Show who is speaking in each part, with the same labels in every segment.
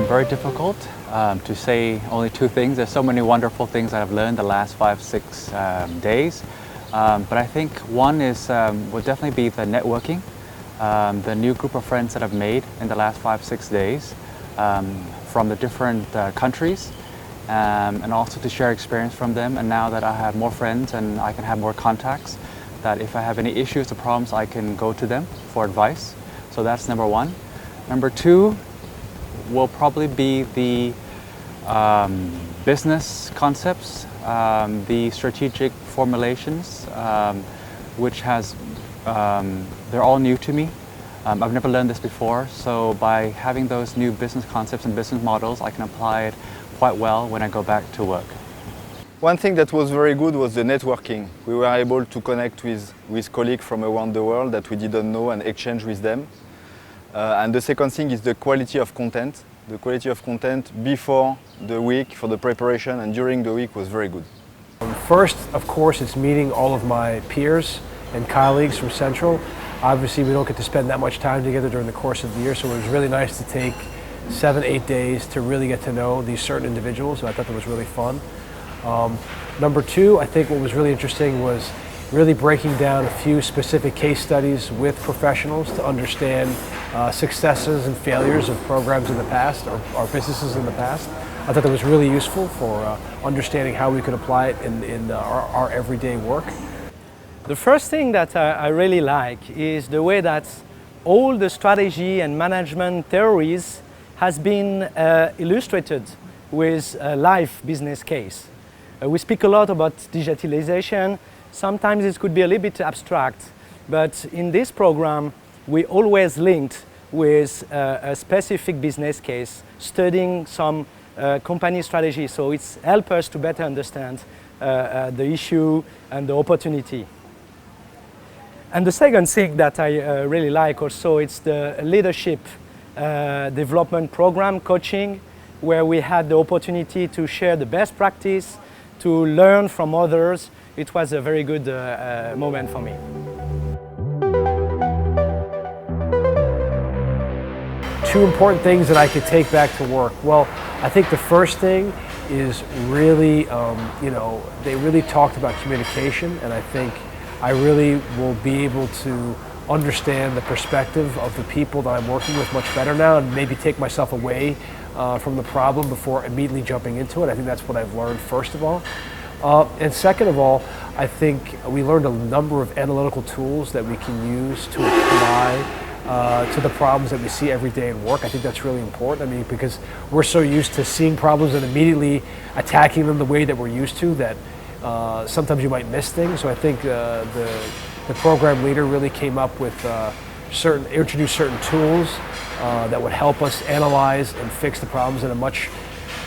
Speaker 1: very difficult to say only two things. There's so many wonderful things that I've learned the last 5-6 days. But I think one is would definitely be the networking, the new group of friends that I've made in the last 5-6 days from the different countries, and also to share experience from them. And now that I have more friends and I can have more contacts, that if I have any issues or problems, I can go to them for advice. So that's number one. Number two will probably be the business concepts, the strategic formulations, which they're all new to me. I've never learned this before, so by having those new business concepts and business models, I can apply it quite well when I go back to work.
Speaker 2: One thing that was very good was the networking. We were able to connect with colleagues from around the world that we didn't know and exchange with them. And the second thing is the quality of content. The quality of content before the week, for the preparation, and during the week was very good.
Speaker 3: First, of course, it's meeting all of my peers and colleagues from Central. Obviously, we don't get to spend that much time together during the course of the year, so it was really nice to take 7-8 days to really get to know these certain individuals, so I thought that was really fun. Number two, I think what was really interesting was really breaking down a few specific case studies with professionals to understand successes and failures of programs in the past or businesses in the past. I thought that was really useful for understanding how we could apply it in our everyday work.
Speaker 4: The first thing that I really like is the way that all the strategy and management theories has been illustrated with a live business case. We speak a lot about digitalization. Sometimes it could be a little bit abstract, but in this program, we always linked with a specific business case, studying some company strategy. So it's helped us to better understand the issue and the opportunity. And the second thing that I really like also, it's the leadership development program coaching, where we had the opportunity to share the best practice, to learn from others. It was a very good moment for me.
Speaker 3: Two important things that I could take back to work. Well, I think the first thing is really, they really talked about communication, and I think I really will be able to understand the perspective of the people that I'm working with much better now, and maybe take myself away from the problem before immediately jumping into it. I think that's what I've learned first of all. And second of all, I think we learned a number of analytical tools that we can use to apply to the problems that we see every day in work. I think that's really important. I mean, because we're so used to seeing problems and immediately attacking them the way that we're used to that sometimes you might miss things. So I think the program leader really came up with introduced certain tools that would help us analyze and fix the problems in a much,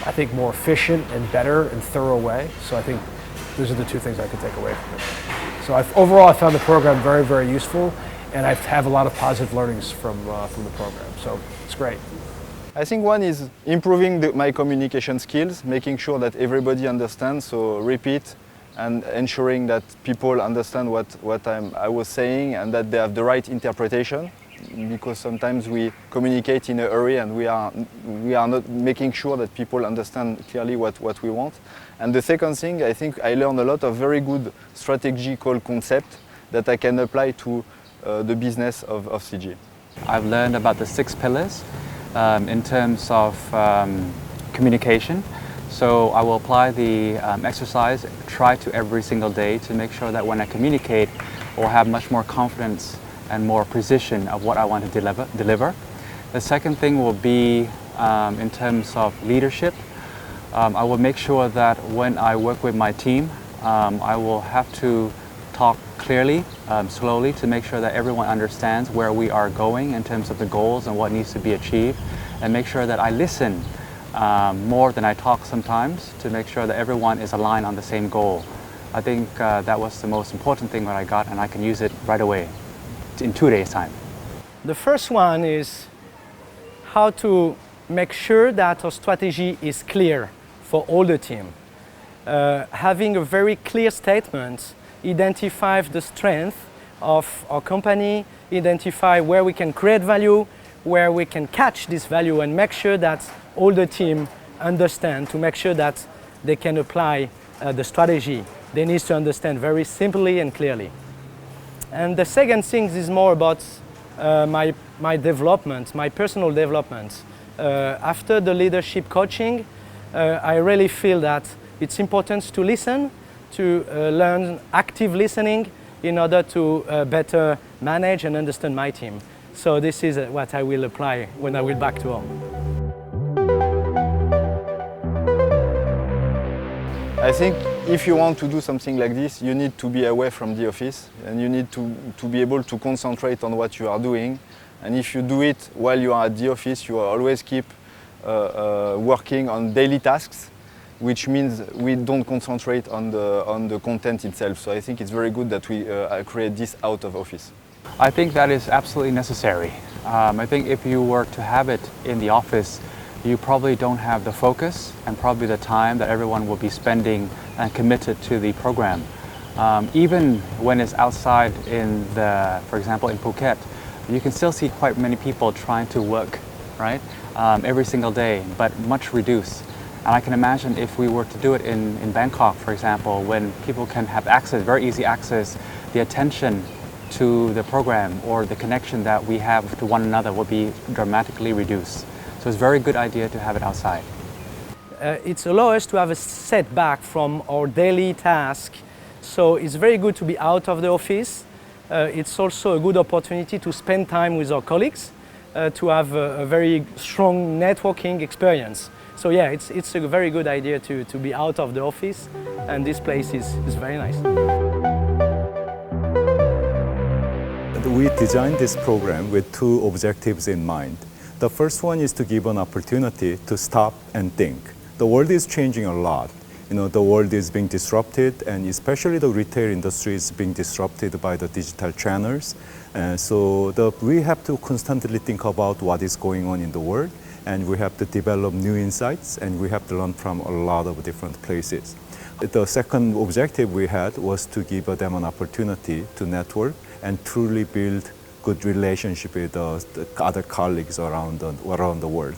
Speaker 3: I think, more efficient and better and thorough way. So I think those are the two things I could take away from it. So overall, I found the program very, very useful, and I have a lot of positive learnings from the program. So it's great.
Speaker 2: I think one is improving my communication skills, making sure that everybody understands, so repeat, and ensuring that people understand what I was saying and that they have the right interpretation, because sometimes we communicate in a hurry and we are not making sure that people understand clearly what we want. And the second thing, I think I learned a lot of very good strategical concepts that I can apply to the business of CG.
Speaker 1: I've learned about the 6 pillars in terms of communication. So I will apply the exercise, try to every single day to make sure that when I communicate, I will have much more confidence and more precision of what I want to deliver. The second thing will be in terms of leadership. I will make sure that when I work with my team, I will have to talk clearly, slowly, to make sure that everyone understands where we are going in terms of the goals and what needs to be achieved, and make sure that I listen more than I talk sometimes, to make sure that everyone is aligned on the same goal. I think that was the most important thing that I got, and I can use it right away in 2 days' time.
Speaker 4: The first one is how to make sure that our strategy is clear for all the team. Having a very clear statement, identify the strength of our company, identify where we can create value, where we can catch this value and make sure that all the team understand, to make sure that they can apply the strategy. They need to understand very simply and clearly. And the second thing is more about my development, my personal development. After the leadership coaching, I really feel that it's important to listen, to learn active listening in order to better manage and understand my team. So this is what I will apply when I will back to home.
Speaker 2: I think if you want to do something like this, you need to be away from the office and you need to be able to concentrate on what you are doing. And if you do it while you are at the office, you always keep working on daily tasks, which means we don't concentrate on the content itself. So I think it's very good that we create this out of office.
Speaker 1: I think that is absolutely necessary. I think if you were to have it in the office, you probably don't have the focus and probably the time that everyone will be spending and committed to the program. Even when it's outside for example, in Phuket, you can still see quite many people trying to work, right? Every single day, but much reduced. And I can imagine if we were to do it in Bangkok, for example, when people can have access, very easy access, the attention to the program or the connection that we have to one another will be dramatically reduced. So it's a very good idea to have it outside.
Speaker 4: It allows us to have a setback from our daily task. So it's very good to be out of the office. It's also a good opportunity to spend time with our colleagues, to have a very strong networking experience. So yeah, it's a very good idea to be out of the office, and this place is very nice.
Speaker 5: We designed this program with two objectives in mind. The first one is to give an opportunity to stop and think. The world is changing a lot. The world is being disrupted, and especially the retail industry is being disrupted by the digital channels. So we have to constantly think about what is going on in the world, and we have to develop new insights, and we have to learn from a lot of different places. The second objective we had was to give them an opportunity to network and truly build good relationship with the other colleagues around the world.